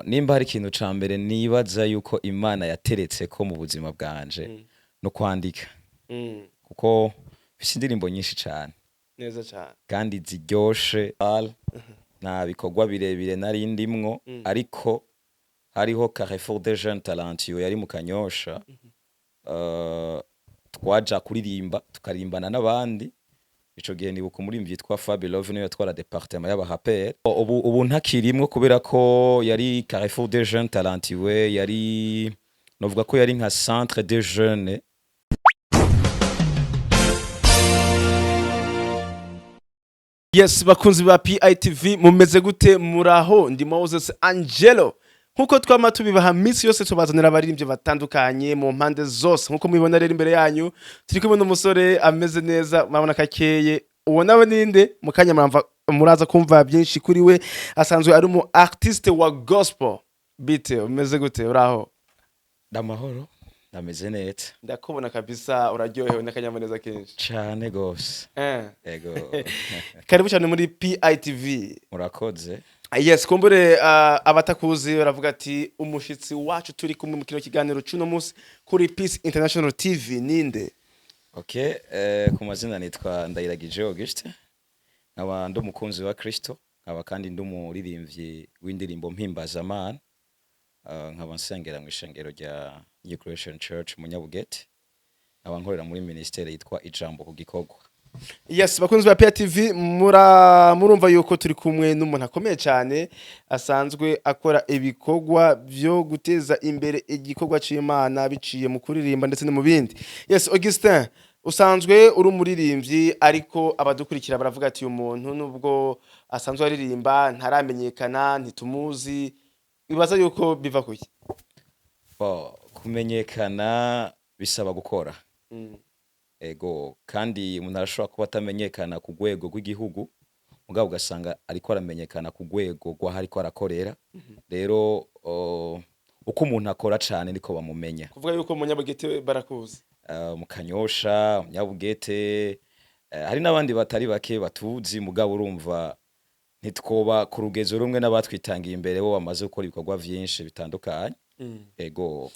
Nimba hari ikintu ca mbere nibaza yuko Imana yateretse ko mu buzima bwanje no kwandika kuko mfise indirimbo nyinshi cane neza cyane kandi ziryoshe nta bikorwa birebire nari ndimwo ariko hariho Carrefour des Jeunes Talentueux yari mu Kanyosha twaja kuririmba tukarimbana n'abandi ico gihe nibuka umuririmbyi yitwa Fabe niwe yatwara departement y'abaraperi ubu ntakirimwo kubera ko yari Carrefour des Jeunes Talentueux yari novuga ko yari nka centre des jeunes yes bakunzi ba PITV mumeze gute muraho ndi Moses Angelo nkuko twama tubibaha misi yose tubazanira abaririmbyi batandukanye mu mpande zose nkuko mubibona rero imbere yanyu turi kumwe n'umusore ameze neza mabona kakeye uwo nawe ninde mukanya muraza kumva byinshi kuri we asanzwe ari mu artiste wa gospel bite umeze gute uraho ndamahoro ndameze neza ndakubona kabisa uraryohewe n'akanyamuneza kenshi cane gose ego karibu cyane muri PITV murakoze yes kumbure abatakuzi baravuga ati umushitsi wacu turi kumwe mu kino kiganiro cuno munsi kuri Peace International TV ninde okay ku mazina nitwa Ndayiragije Auguste nkaba ndi umukunzi wa Kristo nkaba kandi ndi umuririmbyi w'indirimbo mpimbazamana nkaba nsengera mu ishengero rya New Creation Church mu Nyabugete nkaba nkorera muri ministere yitwa Ijambo ku Gikorwa. Yes bakunzi ba PITV murumva yuko turi kumwe n'umuntu akomeye cyane asanzwe akora ibikorwa byo guteza imbere igikorwa c'Imana biciye mu kuririmba ndetse no mu bindi. Yes Augustin usanzwe uri umuririmbyi ariko abadukurikira baravuga ati uyu muntu nubwo asanzwe aririmba ntaramenyekana ntitumuzi bibaza yuko biva kuki kumenyekana bisaba gukora ego kandi umuntu arashobora kuba atamenyekana ku rwego rw'igihugu mugabo ugasanga ariko aramenyekana ku rwego rw'aho ariko arakorera rero uko umuntu akora cyane niko bamumenya kuvuga yuko mu Nyabugete barakuzi mu Kanyosha mu Nyabugete hari n'abandi batari bake batuzi mugabo urumva ntitwoba ku rugezo rumwe n'abatwitangiye imbere bo bamaze gukora ibikorwa byinshi bitandukanye ego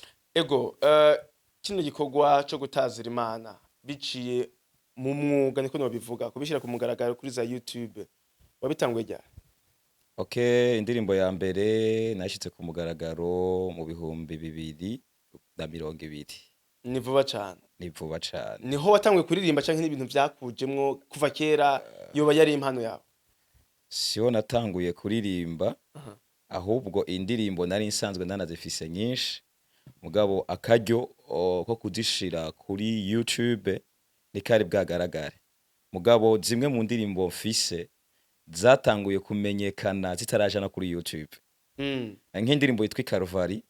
kino gikorwa cyo gutazira Imana biciye mu mwuga niko nobivuga kubishira ku mugaragaro kuri za YouTube wabitangwe ryari okay indirimbo ya mbere nashitse ku mugaragaro mu bihumbi 2020 ni vuba cyane niho watangwe kuririmba canke n'ibintu byakujemwo kuva kera yoba yari impano yawe siho natanguye kuririmba ahubwo indirimbo nari nsanzwe nanazifise nyinshi mugabo akaryo ko kuzishira kuri YouTube nikari bwagaragare mugabo zimwe mu ndirimbo mfise zatanguye kumenyekana zitarajana kuri YouTube nk'indirimbo yitwa Calvary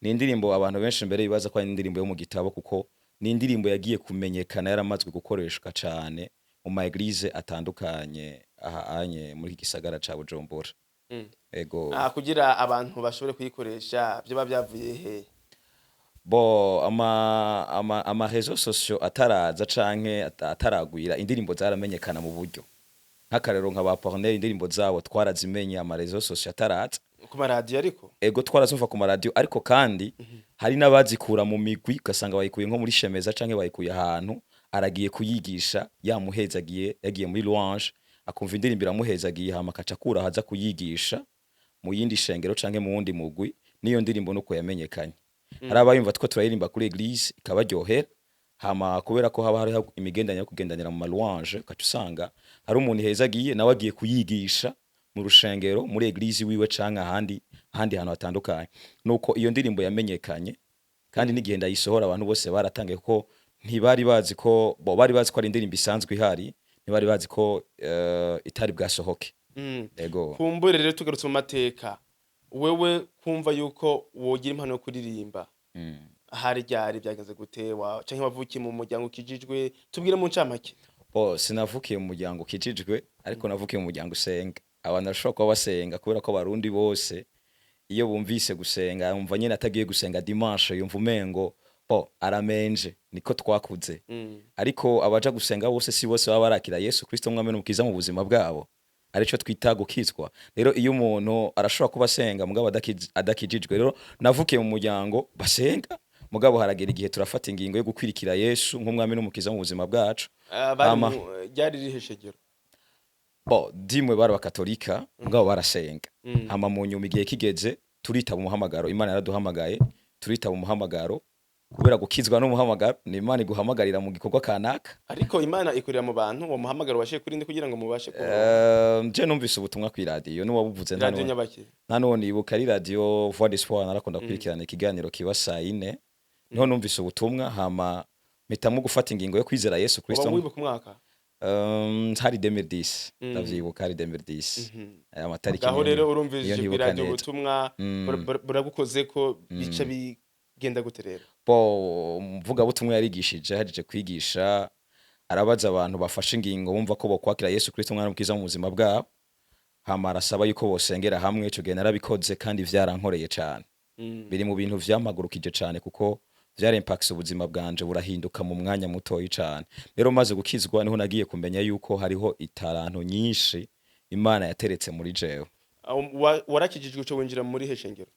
ni indirimbo abantu benshi mbere bibaza ko ari indirimbo yo mu gitabo kuko ni indirimbo yagiye kumenyekana yaramazwe gukoreshwa cyane mu ma eglise atandukanye ahanye muri gisagara ca Bujumbura ego kugira abantu bashobore kuyikoresha byo bavyavuye he ama réseaux sociaux ataraza canke ataragwira indirimbo zaramenyekana mu buryo nk'akarero nka ba Pornel indirimbo zabo twarazimenya ama réseaux sociaux ataraza ku maradiyo ariko ego twarazumva ku maradiyo ariko kandi hari n'abazikura mu migwi ugasanga bayikuye nko muri Shemeza canke bayikuye ahantu aragiye kuyigisha yamuhezagiye yagiye muri louange akumva indirimbo iramuhezagiye hama akacakura haza kuyigisha mu yindi shengero canke mu wundi mugwi niyo ndirimbo nuko yamenyekanye hari abayumva two turaririmba kuri eglise ikabaryohera hama kubera ko haba hari imigendanye yo kugendanira mu malouange ukacusanga hari umuntu hezagiye nawe agiye kuyigisha mu rushengero muri eglise wiwe canke ahandi hantu hatandukanye nuko iyo ndirimbo yamenyekanye kandi n'igihe ndayisohora abantu bose baratangiye ko ntibari bazi ko bari bazi ko ari indirimbo isanzwe ihari ntibari bazi ko itari bwasohoke ego kumbure rero tugarutse mu mateka wewe kumva yuko wogira impano yo kuririmba hari ryari byagenze gutewa canke wavukiye mu muryango kijijwe tubwire mu ncamake sinavukiye mu muryango kijijwe ariko navukiye mu muryango usenga abantu bashobora kuba basenga kubera ko abarundi bose iyo bumvise gusenga yumva nyene atagiye gusenga dimanche yumva umengo aramenje niko twakuze ariko abaja gusenga bose si bose baba barakira Yesu Kristo mwami n'umukiza mu buzima bwabo arico twita gukizwa. Rero iyo umuntu arashobora kuba asenga mugabo adakijijwe, rero navukiye mu muryango basenga mugabo haragera igihe turafata ingingo yo gukwirikira Yesu nk'umwami n'umukiza mu buzima bwacu. Ryari riheshegero Dimwe bari abakatolika mugabo barasenga. Hama mu nyuma igihe kigeze turitaba umuhamagaro, Imana yaraduhamagaye turitaba umuhamagaro, kubera gukizwa n'umuhamagaro ni Imana iguhamagarira mu gikorwa kanaka. Ariko Imana ikorera mu bantu, uwo muhamagaro washiye kuri ndi kugira ngo mubashe je numvise ubutumwa ku radio n'uwabuvuze nta n'uwo nibuka, ari radio Voix d'Espoir narakunda kurikirana ikiganiro kiba saa 4 niho numvise ubutumwa, hama mpitamo gufata ingingo yo kwizera Yesu Kristo. Wibuka umwaka hari 2010 ndavyibuka, hari 2010 amatariki. Aho rero urumvise ku radio ubutumwa buragukoze ko bica bigenda gute rero? Mvuga butumwa yarigishije, haje kwigisha arabaza abantu bafashe ingingo bumva ko bokwakira Yesu Kristo umwana mukiza mu buzima bwabo, hama arasaba yuko bosengera hamwe. Ico gihe narabikoze kandi vyarankoreye cyane. Biri mu bintu vyamagurukije cyane kuko vyari impacts ubuzima bwanje burahinduka mu mwanya mutoyi cyane. Rero maze gukizwa niho nagiye kumenya yuko hariho itaranto nyinshi Imana yateretse muri jewe. Warakijijwe cyo winjira muri heshengero?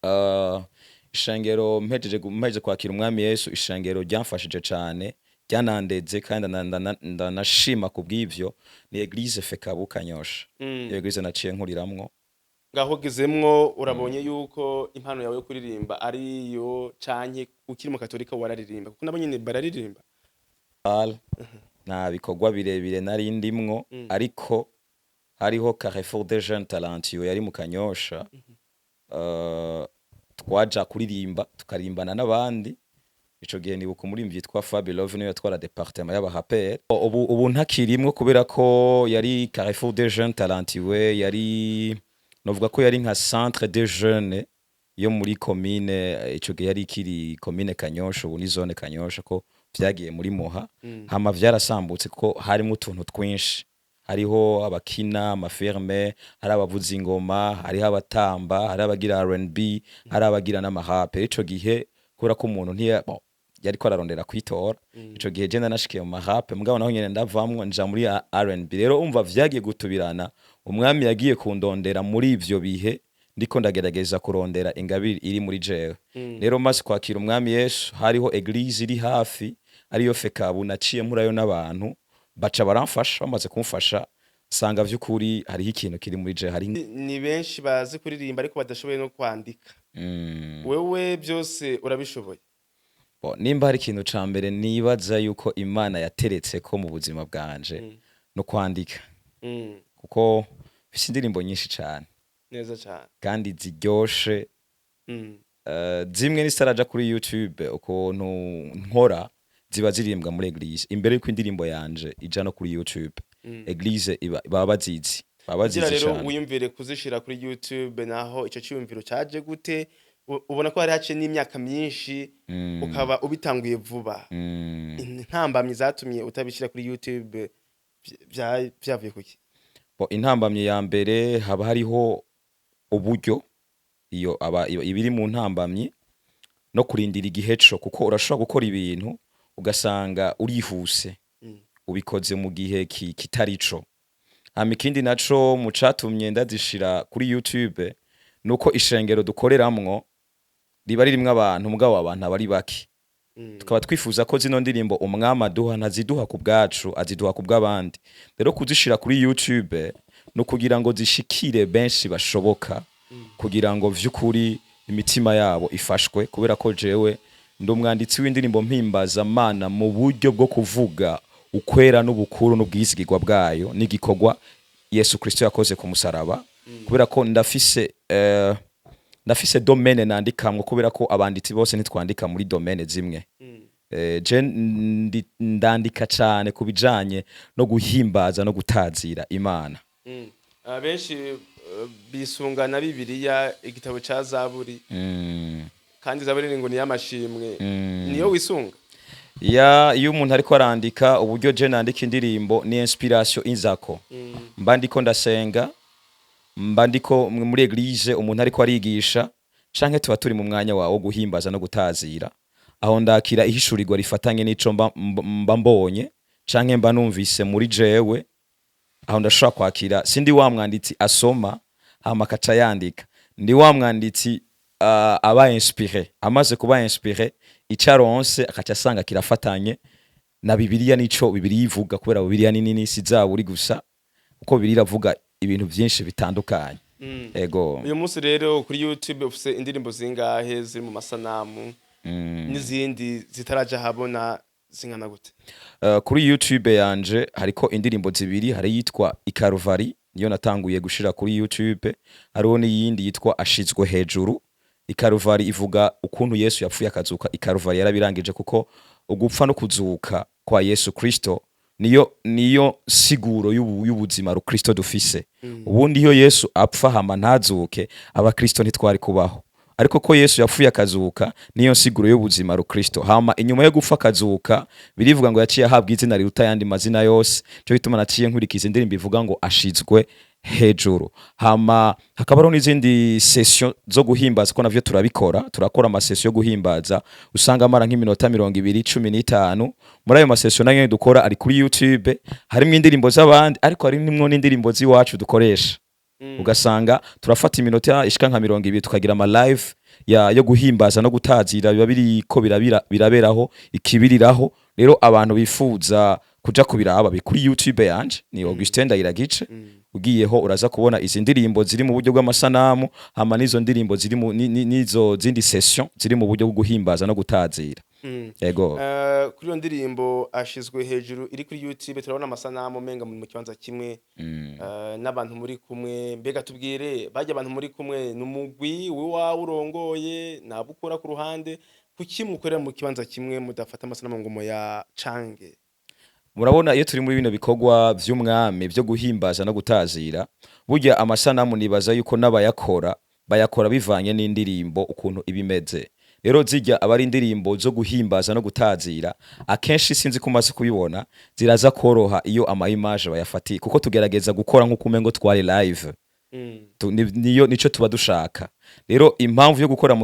Ishengero mpejeje kwakira umwami Yesu, ishengero ryamfashije cyane, ryanandeze kandi ndanashima kubw'ivyo, ni Eglise Fabe Kanyosha. Iyo Eglise naciye nkuriramwo. Ngaho gezemwo urabonye yuko impano yawe yo kuririmba ariyo canke ukiri mu katolika wararirimba? Kuko nabo nyene bararirimba. Nta bikorwa birebire nari ndimwo, ariko hariho Carrefour des Jeunes Talentueux yari mu Kanyosha. Twaja kuririmba tukarimbana n'abandi. Ico gihe nibuka umuririmbyi yitwa Fabe niwe yatwara departement y'abaraperi. Ubu ntakirimwo kubera ko yari Carrefour des Jeunes Talentueux, yari novuga ko yari nka centre des jeunes yo muri commune. Ico gihe yari kiri commune Kanyosha, ubu ni zone Kanyosha, ko vyagiye muri Moha. Hama vyarasambutse ko harimo utuntu twinshi, hariho abakina amaferme, hari abavuza ingoma, hariho abatamba, hari abagira R&B, hari abagira n'amahape. Ico gihe kubera ko umuntu yari ko ararondera kwitora, ico gihe je nashikiye mu mahape mugabo naho nyene ndavamwo nja muri R&B. Rero umva vyagiye gutubirana, umwami yagiye kundondera muri ivyo bihe ndiko ndagerageza kurondera ingabire iri muri jewe. Rero maze kwakira umwami Yesu, hariho Eglise iri hafi ariyo Fabe, naciye murayo n'abantu baca baramfasha. Bamaze kumfasha sanga vy'ukuri hariho ikintu kiri muri je. Hari ni benshi bazi kuririmba ariko badashoboye no kwandika. Wewe byose urabishoboye? Nimba hari ikintu ca mbere nibaza yuko Imana yateretse ko mu buzima bwanje no kwandika. Kuko bisi indirimbo nyinshi cyane neza cyane kandi ziryoshe. Zimwe nisaraja kuri YouTube ukuntu nkora ziba zirimbwa muri Eglise imbere yuko indirimbo yanje ija no kuri YouTube. Eglise baba bazizi cyane. Rero wiyumvire kuzishira kuri YouTube, naho ico cyumviro caje gute? Ubona ko hari hace n'imyaka myinshi ukaba ubitanguye vuba. Intambamye zatumye utabishira kuri YouTube byavuye kuki? Intambamye ya mbere haba hariho uburyo, iyo ibiri mu ntambamye no kurindira igiheco, kuko urashobora gukora ibintu ugasanga urihuse ubikoze mu gihe kitarico. Hama ikindi naco mu catumye ndazishira kuri YouTube nuko ishengero dukoreramwo riba ririmwo abantu mugabo abantu abari baki. Tukaba twifuza ko zino ndirimbo umwami aduha ntaziduha ku bwacu, aziduha ku bw'abandi. Rero kuzishira kuri YouTube no kugira ngo zishikire benshi bashoboka, kugira ngo vy'ukuri imitima yabo ifashwe, kubera ko jewe ndi umwanditsi w'indirimbo mpimbaza Mana mu buryo bwo kuvuga ukwera n'ubukuru n'ubwizigirwa bwayo n'igikorwa Yesu Kristo yakoze ku musaraba. Kubera ko ndafise domaine nandikamwe, kubera ko abanditsi bose ntitwandika muri domaine zimwe. Je ndandika cyane kubijanye no guhimbaza no gutazira Imana. Abenshi bisungana Bibiliya, igitabo ca Zaburi. Kandi Zaburi ngo ni y'amashimwe. Niyo wisunga? Iyo umuntu ariko arandika, uburyo je nandika indirimbo ni inspiration inzako. Mba ndiko ndasenga, mba ndiko muri Eglise umuntu ariko arigisha, canke tuba turi mu mwanya wawo guhimbaza no gutazira. Aho ndakira ihishurirwa rifatanye n'ico mba mbonye, canke mba numvise muri jewe aho ndashobora kwakira sindi wa mwanditsi asoma hama akaca yandika, ndi wa mwanditsi aba inspiré, amaze kuba inspiré icaronse akaca asanga kirafatanye na Bibiliya nico Bibiliya ivuga, kubera Bibiliya ni nini si zaburi gusa, kuko Bibiliya iravuga ibintu byinshi bitandukanye. Ego uyu munsi rero kuri YouTube ufise indirimbo zingahe ziri mu masanamu n'izindi zitaraja habona zingana gute? Kuri YouTube yanje hariko indirimbo zibiri, hari yitwa Ikaruvari niyo natanguye gushira kuri YouTube, hariho n'iyindi yitwa Ashizwe hejuru. Ikaruvari ivuga ukuntu Yesu yapfuye akazuka, Ikaruvari yarabirangije kuko ugupfa no kuzuka kwa Yesu Kristo niyo siguro y'ubuzima ru Kristo dufise. Ubundi iyo Yesu apfa hama ntazuke, aba Kristo ntitwari kubaho, ariko ko Yesu yapfuye akazuka niyo siguro y'ubuzima ru Kristo. Hama inyuma yo gupfa akazuka birivuga ngo yaciye ahabwa izina riruta yandi mazina yose, cyo bituma naciye nkurikiza indirimbo ivuga ngo ashizwe hejuru. Hama hakabaho n'izindi session zo guhimbaza, ko navyo turakora amasession yo guhimbaza, usanga amara nk'iminota 20-15. Muri ayo masession nayo dukora ari kuri YouTube, harimo indirimbo z'abandi ariko harimo n'indirimbo z'iwacu dukoresha. Ugasanga turafata iminota ishika nka 20 tukagira ama live yo guhimbaza no gutazira, biba biriko biraberaho ikibiriraho. Rero abantu bifuza kuja kubiraba kuri YouTube yanje ni Augustin Ndayiragice. Ugiyeho uraza kubona izi ndirimbo ziri mu buryo bw'amasanamu, hama nizo ndirimbo ziri mu nizo zindi session ziri mu buryo bwo guhimbaza no gutazira. Ego kuri iyo ndirimbo ashizwe hejuru iri kuri YouTube turabona amasanamu menga mu kibanza kimwe n'abantu muri kumwe. Mbega tubwire, bajya abantu muri kumwe n'umugwi wawe urongoye nabukora ku ruhande, kuki mukorera mu kibanza kimwe mudafata amasanamu ngo moya cange? Murabona iyo turi muri bino bikorwa vy'umwami byo guhimbaza no gutazira, burya amasanamu nibaza yuko bayakora bivanye n'indirimbo ukuntu ibimeze. Rero zijya abari indirimbo zo guhimbaza no gutazira, akenshi sinzi kumaze kubibona ziraza koroha iyo ama image bayafatiye, kuko tugerageza gukora nkuko umengo twari live. Nico tuba dushaka. Rero impamvu yo gukora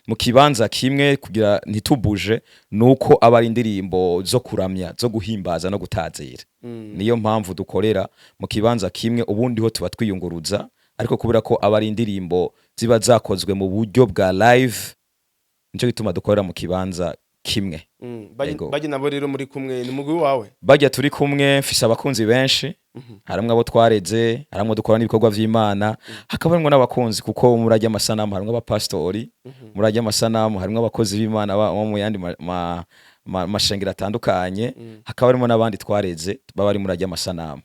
mu kibanza kimwe kugira ntitubuje nuko abari indirimbo zo kuramya zo guhimbaza no gutazira. Niyo mpamvu dukorera mu kibanza kimwe, ubundi ho tuba twiyunguruza, ariko kubera ko abari indirimbo ziba zakozwe mu buryo bwa live, nico gituma dukorera mu kibanza kimwe. Bajya nabo rero muri kumwe n'umugwi wawe? Bajya turi kumwe, mfise abakunzi benshi, harimwe abo twareze, harimwe dukora n'ibikorwa vy'Imana, hakabarimwe n'abakunzi kuko murajya amasanamu harimwe abapastori, murajya amasanamu harimwe abakozi b'Imana bo mu yandi mashengero atandukanye, hakabarimwe n'abandi twareze baba bari murajya amasanamu.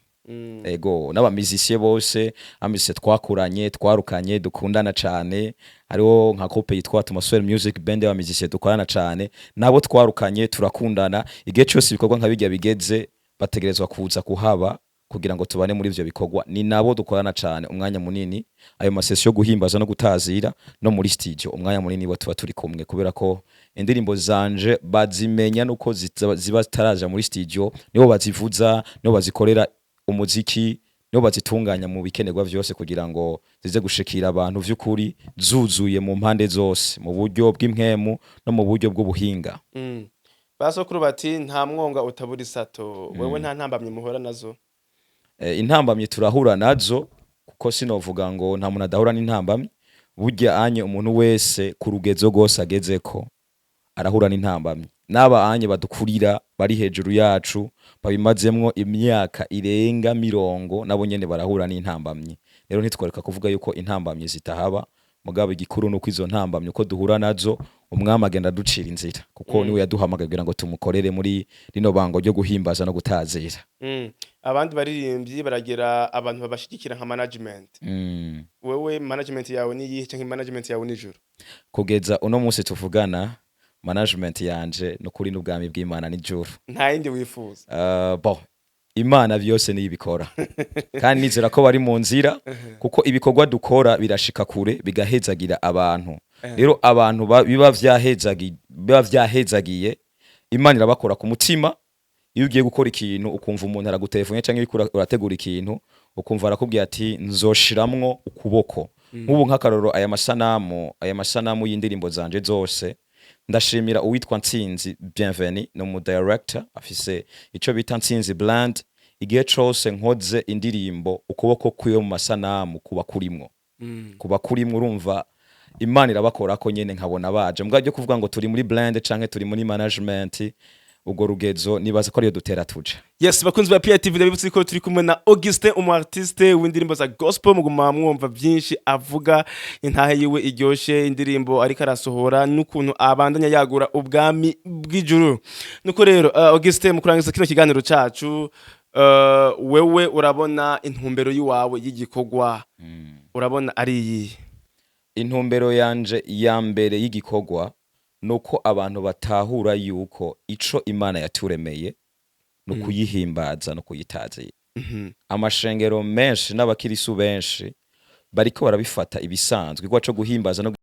Ego n'abamizisiye bose, amise twakuranye twarukanye dukundana cane, hariho nka couple yitwa Tumaswell Music Band y'abamizisiye dukorana cane, nabo twarukanye turakundana. Igihe cyose ibikorwa nka bijya bigeze bategerezwa kuza kuhaba kugira ngo tubane muri ivyo bikorwa, ni nabo dukorana cane umwanya munini. Ayo masession yo guhimbaza no gutazira no muri studio umwanya munini bo tuba turi kumwe, kubera ko indirimbo zanje bazimenya nuko ziba zitaraja muri studio, nibo bazivuza, nibo bazikorera umuziki, nibo bazitunganya mu bikenerwa vyose kugira ngo zize gushikira abantu vy'ukuri zuzuye mu mpande zose, mu buryo bw'impwemu no mu buryo bw'ubuhinga. Basokuru bati nta mwonga utabura isato, wewe nta ntambamye muhora nazo? Intambamye turahura nazo, kuko sinovuga ngo nta muntu adahura n'intambamye. Burya anye umuntu wese ku rugezo gose agezeko arahura n'intambamye. Naba anye badukurira bari hejuru yacu babimazemwo imyaka irenga 70, nabo nyene barahura n'intambamye. Rero ntitwareka kuvuga yuko intambamye zitahaba, mugabo igikuru nuko izo ntambamye uko duhura nazo umwami agenda ducira inzira, kuko niwe yaduhamagagira ngo tumukorere muri rino bango ryo guhimbaza no gutazira. Abandi baririmbyi baragera abantu babashigikira nka management. Wewe management yawe ni yihe canke management yawe ni juru? Kugeza uno munsi tuvugana management yanje no kuri n'ubwami bw'Imana ni juru. Nta yindi wifuza? Imana byose nibikora. Kandi nizera ko bari mu nzira, kuko ibikorwa dukora birashika kure bigahezagira abantu. Rero abantu biba vyahezagiye, Imana irabakora ku mutima. Iyo ugiye gukora ikintu ukumva umuntu aragutelefone canke urategura ikintu ukumva arakubwiye ati nzoshiramwo ukuboko. Nk'ubu nk'akaroro aya masanamu y'indirimbo zanje zose, ndashimira uwitwa Ntsinzi Bienvenue no mu director afise ico bita Ntsinzi Brand. igihe cose nkoze indirimbo ukuboko kwiwe mu masanamu kuba kurimwo kuba kurimwo urumva Imana irabakorako nyene nkabona baje mbwa byo kuvuga ngo turi muri blend canke turi muri management ubwo rugezo nibaza ko ariyo dutera tuje. Yes, bakunzi ba PITV ndabibutse ko turi kumwe na Augustin, umu artiste w'indirimbo za gospel, muguma mwumva byinshi avuga intahe yiwe iryoshe, indirimbo ariko arasohora n'ukuntu abandanya yagura ubwami bw'ijuru. Nuko rero Augustin, mu kurangiza kino kiganiro cacu, wewe urabona intumbero yiwawe y'igikorwa urabona ari iyi? Intumbero yanje ya mbere y'igikorwa nuko abantu batahura yuko ico Imana yaturemeye no kuyihimbaza no kuyitaza. Amashengero menshi n'abakirisu benshi bariko barabifata ibisanzwe, igwa co guhimbaza no